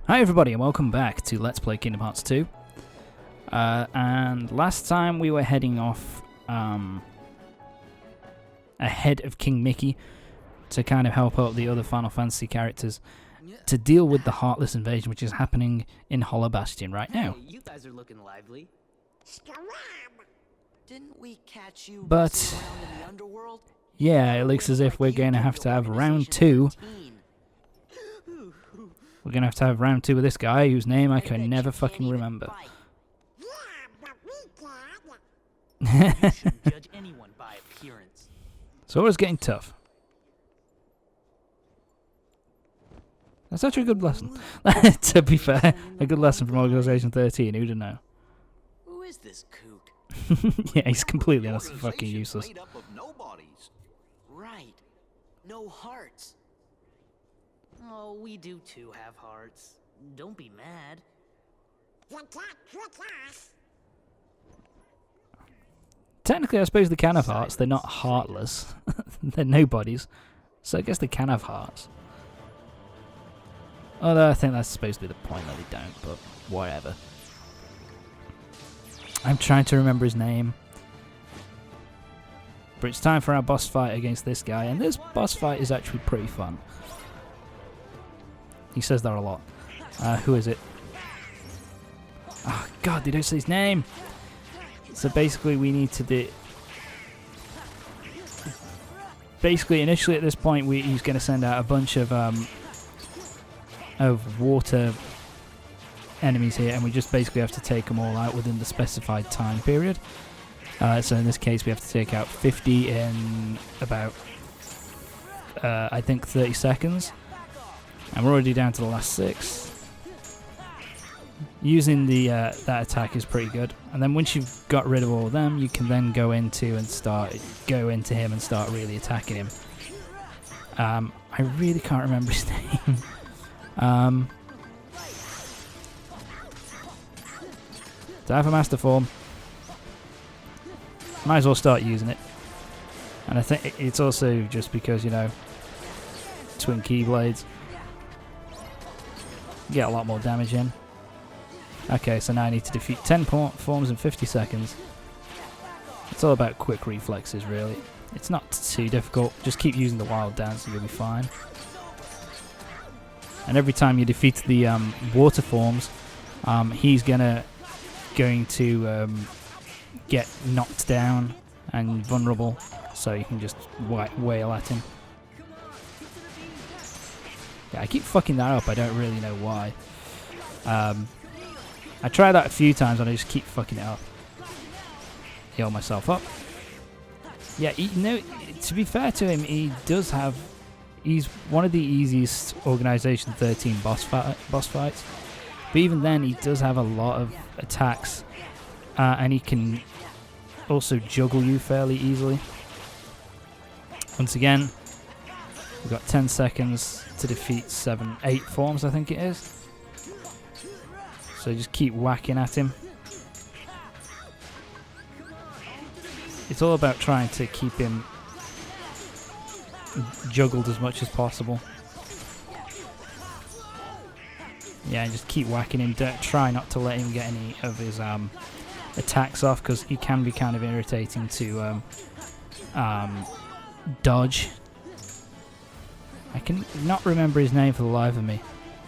Hi everybody and welcome back to Let's Play Kingdom Hearts 2. And last time we were heading off ahead of King Mickey to kind of help out the other Final Fantasy characters to deal with the Heartless invasion, which is happening in Hollow Bastion right now. Hey, you guys are looking lively. Didn't we catch you But around in the underworld? yeah, it looks as if we're going to have round 2. We're going to have round 2 with this guy whose name I can never fucking remember. Judge anyone by appearance. So it's getting tough. That's actually a good lesson. To be fair, a good lesson from Organization 13, who'd know? Who is this kook? Yeah, he's completely and utterly fucking useless. Made up of nobodies. Right. No hearts. Oh, we do too have hearts. Don't be mad. Technically, I suppose they can have hearts. They're not heartless. They're nobodies. So I guess they can have hearts. Although I think that's supposed to be the point that they don't, but whatever. I'm trying to remember his name. But it's time for our boss fight against this guy, and this boss fight is actually pretty fun. He says that a lot. Who is it? Oh god, they don't say his name! So basically we need to do... Basically, initially at this point, he's going to send out a bunch of water enemies here, and we just basically have to take them all out within the specified time period. So in this case, we have to take out 50 in about, I think, 30 seconds. And we're already down to the last 6. Using the that attack is pretty good. And then once you've got rid of all of them, you can then go into him and start really attacking him. I really can't remember his name. Do I have a master form? Might as well start using it. And I think it's also just because, you know, twin keyblades. Get a lot more damage in. Okay, so now I need to defeat 10 forms in 50 seconds. It's all about quick reflexes, really. It's not too difficult. Just keep using the wild dance and you'll be fine. And every time you defeat the water forms, he's going to get knocked down and vulnerable, so you can just wail at him. Yeah, I keep fucking that up. I don't really know why. I tried that a few times and I just keep fucking it up. Heal myself up. Yeah, to be fair to him, he's one of the easiest Organization 13 boss fights. But even then, he does have a lot of attacks, and he can also juggle you fairly easily. Once again, we've got 10 seconds to defeat 8 forms, I think it is. So just keep whacking at him. It's all about trying to keep him juggled as much as possible. Yeah, and just keep whacking him. Try not to let him get any of his attacks off, because he can be kind of irritating to dodge. I can not remember his name for the life of me.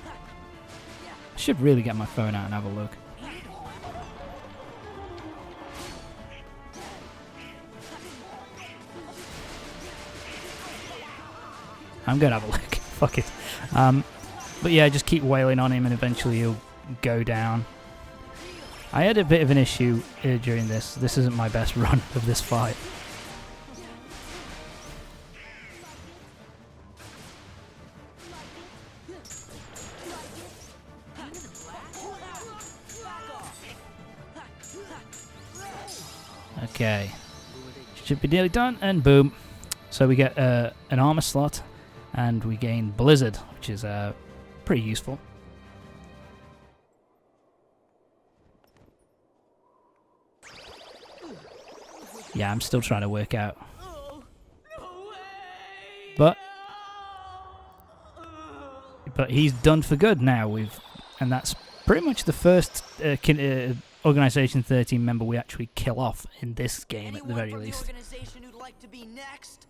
I should really get my phone out and have a look. I'm gonna have a look. Fuck it. But yeah, just keep wailing on him and eventually he'll go down. I had a bit of an issue during this. This isn't my best run of this fight. Okay. Should be nearly done, and boom. So we get an armor slot, and we gain Blizzard, which is pretty useful. Yeah, I'm still trying to work out. But he's done for good now. And that's pretty much the first Organization 13 member we actually kill off in this game at the very least. Organization who'd like to be next?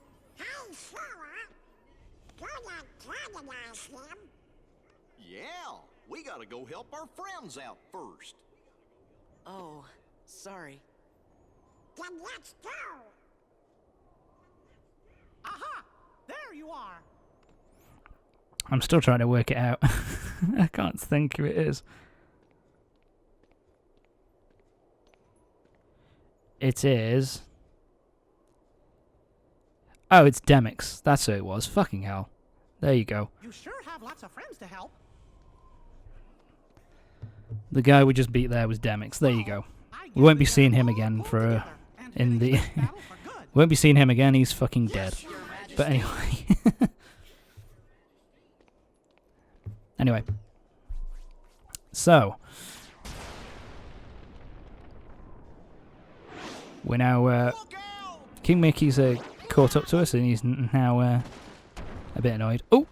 Yeah, we gotta go help our friends out first. Oh, sorry. Then let's go. Aha! There you are. I'm still trying to work it out. I can't think who it is. It is... Oh, it's Demyx. That's who it was. Fucking hell. There you go. You sure have lots of friends to help. The guy we just beat there was Demyx. There you go. We won't be seeing him again for... in the... won't be seeing him again. He's fucking dead. But anyway... Anyway, so we're now King Mickey's caught up to us, and he's now a bit annoyed. Oh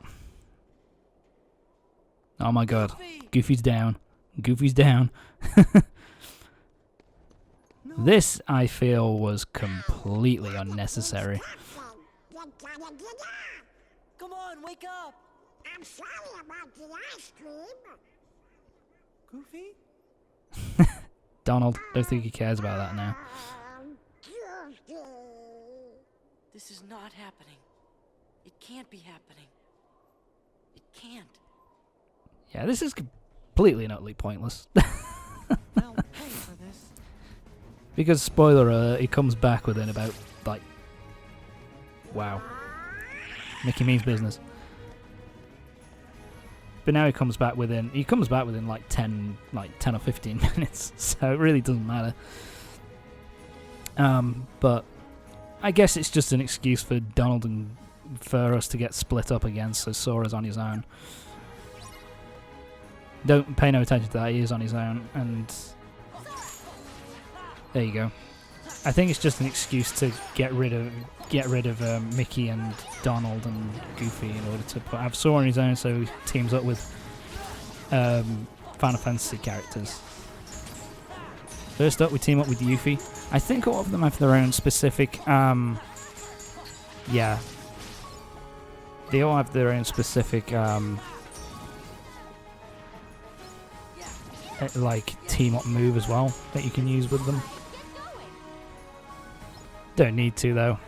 my God, Goofy's down. Goofy's down. This, I feel, was completely unnecessary. Come on, wake up! I'm sorry about the ice cream. Goofy? Donald, don't think he cares about that now. Goofy. This is not happening. It can't be happening. It can't. Yeah, this is completely and utterly pointless. They'll pay for this. Because, spoiler alert, he comes back within about, like... Wow. Mickey means business. But now he comes back within like 10 or 15 minutes, so it really doesn't matter. But I guess it's just an excuse for Donald and for us to get split up again, so Sora's on his own. Don't pay no attention to that, he is on his own, and there you go. I think it's just an excuse to get rid of Mickey and Donald and Goofy in order to have Sora on his own, so he teams up with Final Fantasy characters. First up, we team up with Yuffie. I think all of them have their own specific, yeah. They all have their own specific, like, team-up move as well that you can use with them. Don't need to, though.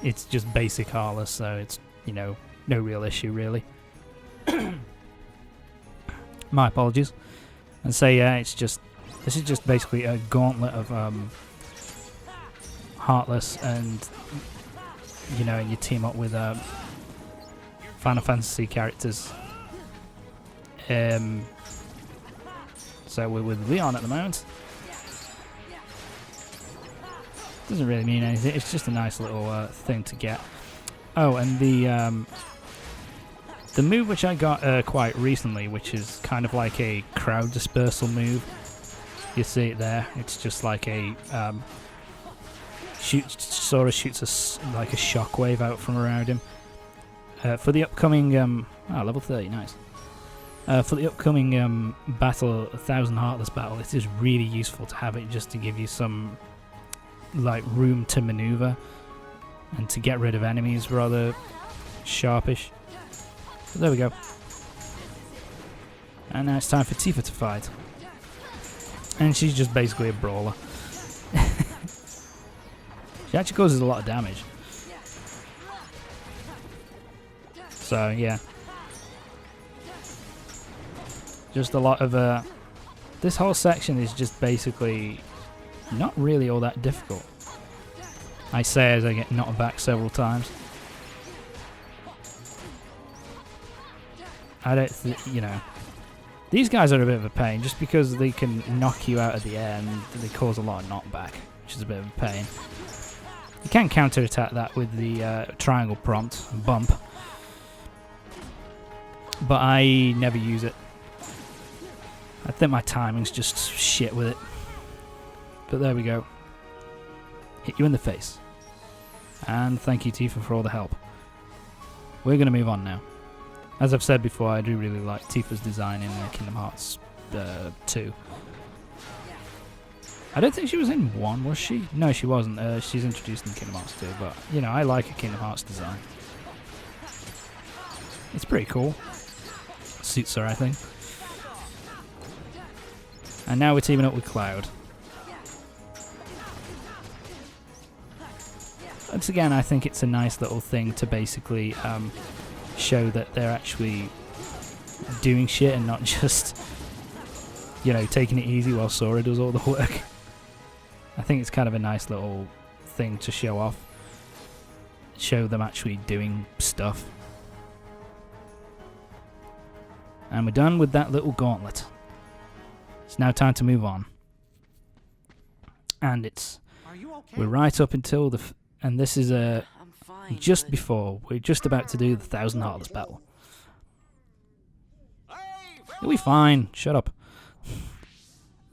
It's just basic Heartless, so it's, you know, no real issue, really. My apologies. And so, yeah, it's just... This is just basically a gauntlet of Heartless, and, you know, you team up with Final Fantasy characters. So we're with Leon at the moment. Doesn't really mean anything, it's just a nice little thing to get. Oh, and the move which I got quite recently, which is kind of like a crowd dispersal move. You see it there, it's just like a Sora shoots like a shockwave out from around him. For the upcoming level 30, nice. For the upcoming battle, 1000 Heartless battle, it is really useful to have it just to give you some like room to maneuver and to get rid of enemies rather sharpish. But there we go. And now it's time for Tifa to fight. And she's just basically a brawler. She actually causes a lot of damage. So yeah. Just a lot of this whole section is just basically not really all that difficult. I say as I get knocked back several times. I don't you know, these guys are a bit of a pain just because they can knock you out of the air and they cause a lot of knockback, which is a bit of a pain. You can counter-attack that with the triangle prompt bump, but I never use it. I think my timing's just shit with it. But there we go. Hit you in the face. And thank you, Tifa, for all the help. We're going to move on now. As I've said before, I do really like Tifa's design in Kingdom Hearts 2. I don't think she was in 1, was she? No, she wasn't. She's introduced in Kingdom Hearts 2, but, you know, I like a Kingdom Hearts design. It's pretty cool. Suits her, I think. And now we're teaming up with Cloud. Once again, I think it's a nice little thing to basically show that they're actually doing shit and not just, you know, taking it easy while Sora does all the work. I think it's kind of a nice little thing to show off. Show them actually doing stuff. And we're done with that little gauntlet. It's now time to move on. And Are you okay? we're right up until the... and this is I'm fine. just but before, we're just about to do the 1,000 Heartless battle. You'll be fine, shut up.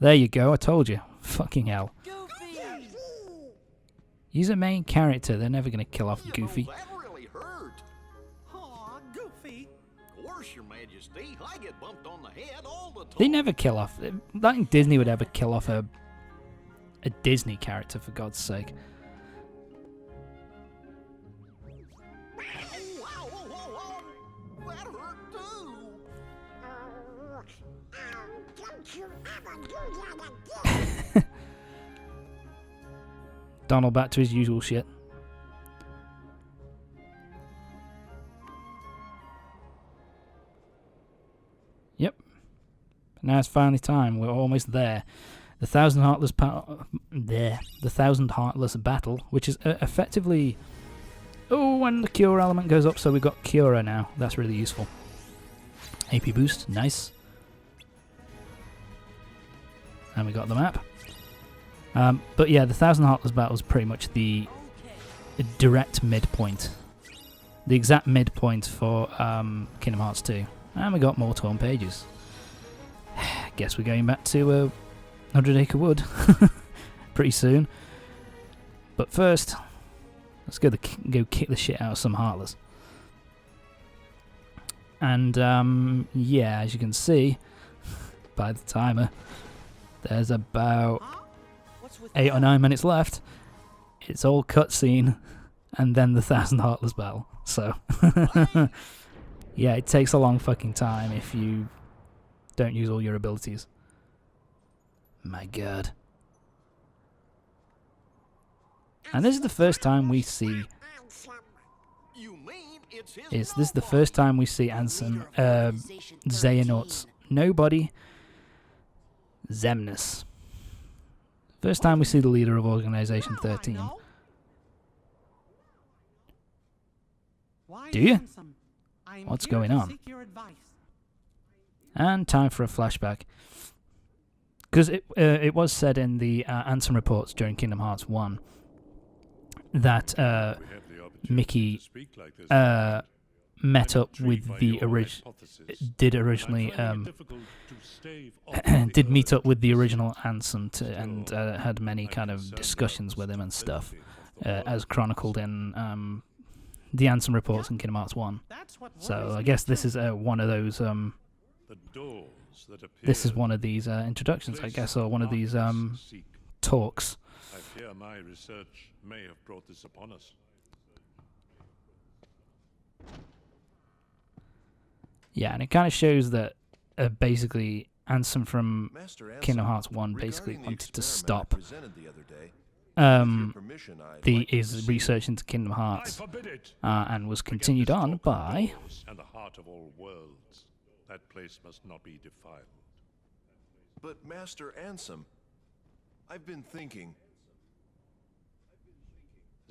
There you go, I told you. Fucking hell. Goofy! He's a main character, they're never going to kill off Goofy. That really hurt. Aw, Goofy. Of course, Your Majesty. I get bumped on the head all the time. They never kill off... I don't think Disney would ever kill off a Disney character, for God's sake. Wow, whoa, whoa, whoa. That hurt too. Don't you ever do that again. Donald back to his usual shit. Yep. Now it's finally time. We're almost there. The 1,000 Heartless the 1,000 Heartless battle, which is effectively... Oh, when the Cure element goes up, so we've got Cura now. That's really useful. AP boost, nice. And we got the map. But yeah, the 1,000 Heartless battle is pretty much the direct midpoint. The exact midpoint for Kingdom Hearts 2. And we got more torn pages. Guess we're going back to 100 Acre Wood pretty soon. But first, let's go kick the shit out of some Heartless. And yeah, as you can see by the timer, there's about 8 or 9 minutes left. It's all cutscene, and then the 1,000 Heartless battle. So, yeah, it takes a long fucking time if you don't use all your abilities. My God. And this is the first time we see... You mean it's his This is the first time we see Ansem, Xehanort's nobody, Xemnas. First time we see the leader of Organization 13. Do you? What's going on? And time for a flashback. Because it was said in the Ansem reports during Kingdom Hearts 1 that Mickey met up with the did meet up with the original Ansem and had many kind of discussions with him and stuff, as chronicled in the Ansem reports in Kingdom Hearts 1. So I guess this is one of those. This is one of these introductions, I guess, or one of these talks. I fear my research may have brought this upon us. Yeah, and it kind of shows that basically Ansem from Kingdom Hearts 1 basically wanted to stop his research into Kingdom Hearts, and was continued on by... And the heart of all worlds. That place must not be defiled. But Master Ansem, I've been thinking...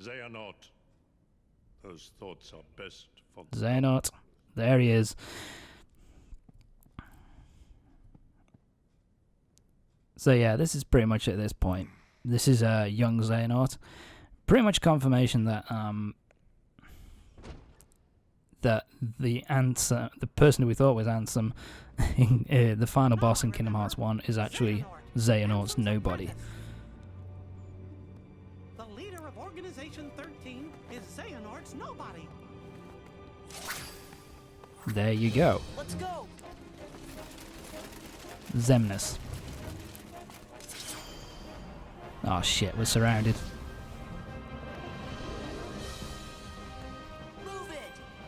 Xehanort. Those thoughts are best for... Xehanort. There he is. So yeah, this is pretty much at this point. This is young Xehanort. Pretty much confirmation that that the person who we thought was Ansem, the final boss in Kingdom Hearts 1, is actually Xehanort's nobody. The leader of Organization 13 is Xehanort's nobody. There you go. Let's go. Demyx. Oh shit, we're surrounded. Move it.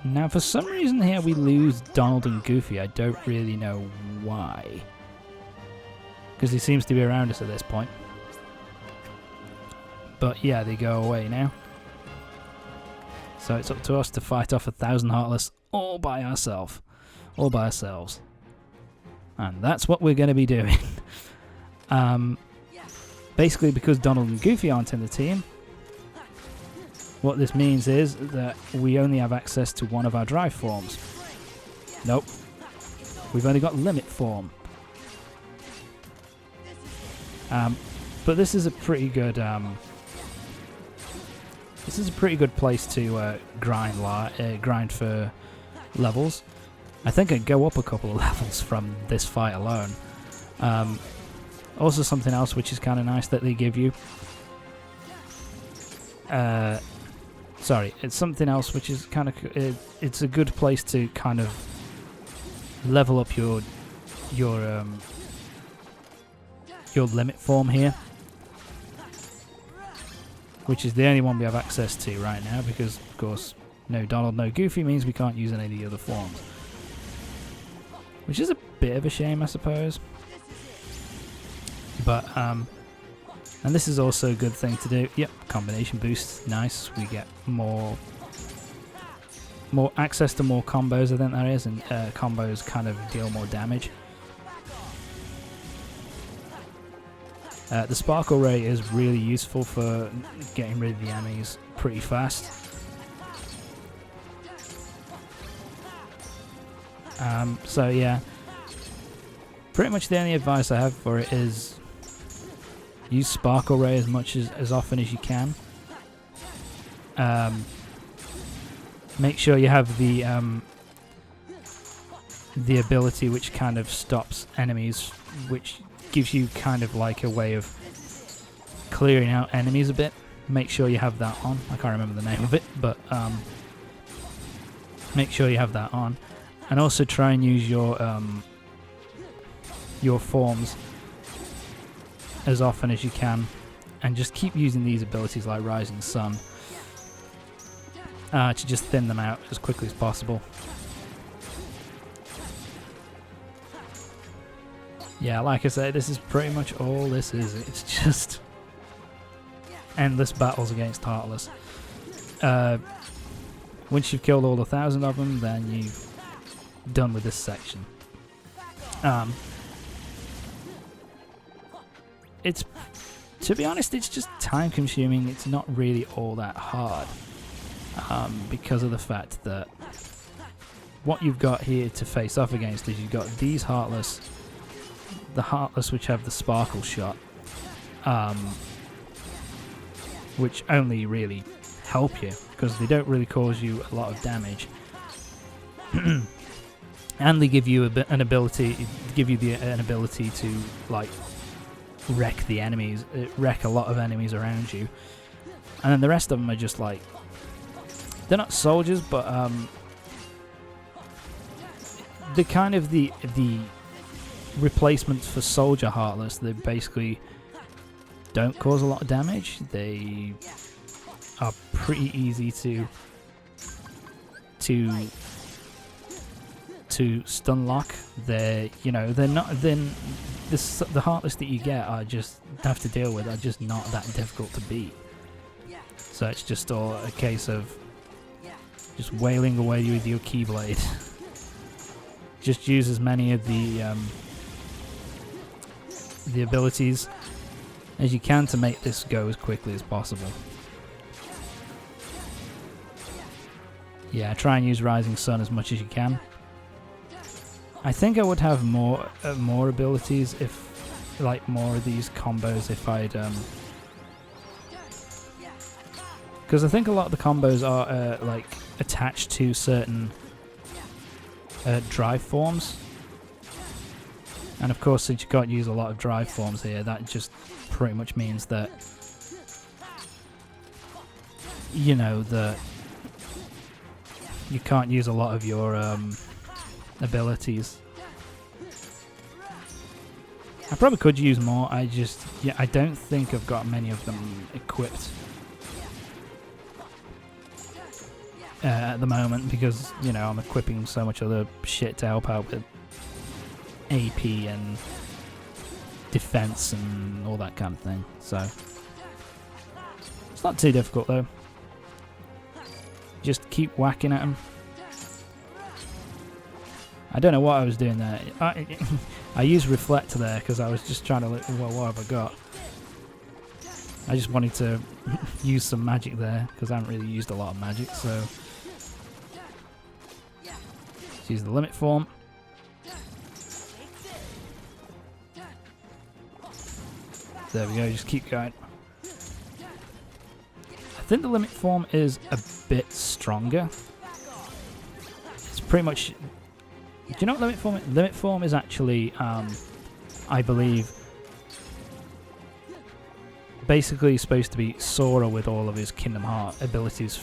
Now for some reason here we lose Donald and Goofy. I don't really know why. Because he seems to be around us at this point. But yeah, they go away now. So it's up to us to fight off 1,000 Heartless all by ourselves. All by ourselves. And that's what we're going to be doing. Basically, because Donald and Goofy aren't in the team, what this means is that we only have access to one of our drive forms. Nope. We've only got limit form. But this is a pretty good place to grind for levels. I think I'd go up a couple of levels from this fight alone. Also, something else which is kind of nice that they give you. Sorry, it's something else which is kind of it's a good place to kind of level up your limit form here, which is the only one we have access to right now because, of course, no Donald, no Goofy means we can't use any of the other forms, which is a bit of a shame, I suppose. But and this is also a good thing to do. Yep, combination boost, nice. We get more access to more combos, I think that is, and combos kind of deal more damage. The Sparkle Ray is really useful for getting rid of the enemies pretty fast. So yeah, pretty much the only advice I have for it is use Sparkle Ray as often as you can. Make sure you have the ability which kind of stops enemies, which gives you kind of like a way of clearing out enemies a bit. Make sure you have that on. I can't remember the name of it, but make sure you have that on. And also try and use your forms as often as you can, and just keep using these abilities like Rising Sun to just thin them out as quickly as possible. Yeah, like I say, this is pretty much all this is. It's just endless battles against Heartless. Once you've killed all 1,000 of them, then you've done with this section. It's, to be honest, it's just time consuming. It's not really all that hard because of the fact that what you've got here to face off against is you've got these Heartless, the Heartless which have the Sparkle Shot, which only really help you because they don't really cause you a lot of damage. And they give you an ability to like wreck the enemies, wreck a lot of enemies around you, and then the rest of them are just like, they're not soldiers, but they're kind of the replacements for Soldier Heartless. They basically don't cause a lot of damage. They are pretty easy to stun lock. The Heartless that you get are just have to deal with are just not that difficult to beat. So it's just all a case of just wailing away with your Keyblade. Just use as many of the abilities as you can to make this go as quickly as possible. Yeah, try and use Rising Sun as much as you can. I think I would have more abilities if, like, more of these combos if I'd because I think a lot of the combos are like attached to certain drive forms, and of course since you can't use a lot of drive forms here, that just pretty much means that, you know, that you can't use a lot of your abilities. I probably could use more. I don't think I've got many of them equipped at the moment because, you know, I'm equipping so much other shit to help out with AP and defense and all that kind of thing. So it's not too difficult though. Just keep whacking at them. I don't know what I was doing there. I used Reflect there because I was just trying to look, well, what have I got? I just wanted to use some magic there because I haven't really used a lot of magic, so let's use the limit form. There we go, just keep going. I think the limit form is a bit stronger. It's pretty much... Do you know what limit form is? Limit form is actually, I believe, basically supposed to be Sora with all of his Kingdom Hearts abilities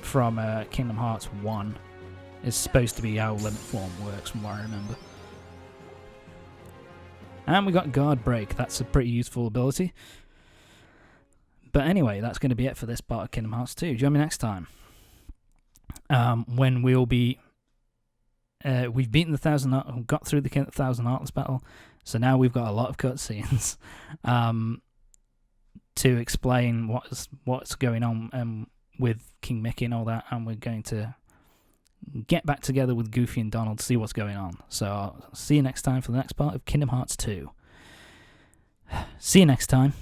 from Kingdom Hearts 1. It's supposed to be how limit form works from what I remember. And we got Guard Break. That's a pretty useful ability. But anyway, that's going to be it for this part of Kingdom Hearts 2. Join me next time. When we'll be... we've beaten the got through the 1,000 Heartless battle, so now we've got a lot of cutscenes to explain what's going on with King Mickey and all that, and we're going to get back together with Goofy and Donald to see what's going on. So I'll see you next time for the next part of Kingdom Hearts 2. See you next time.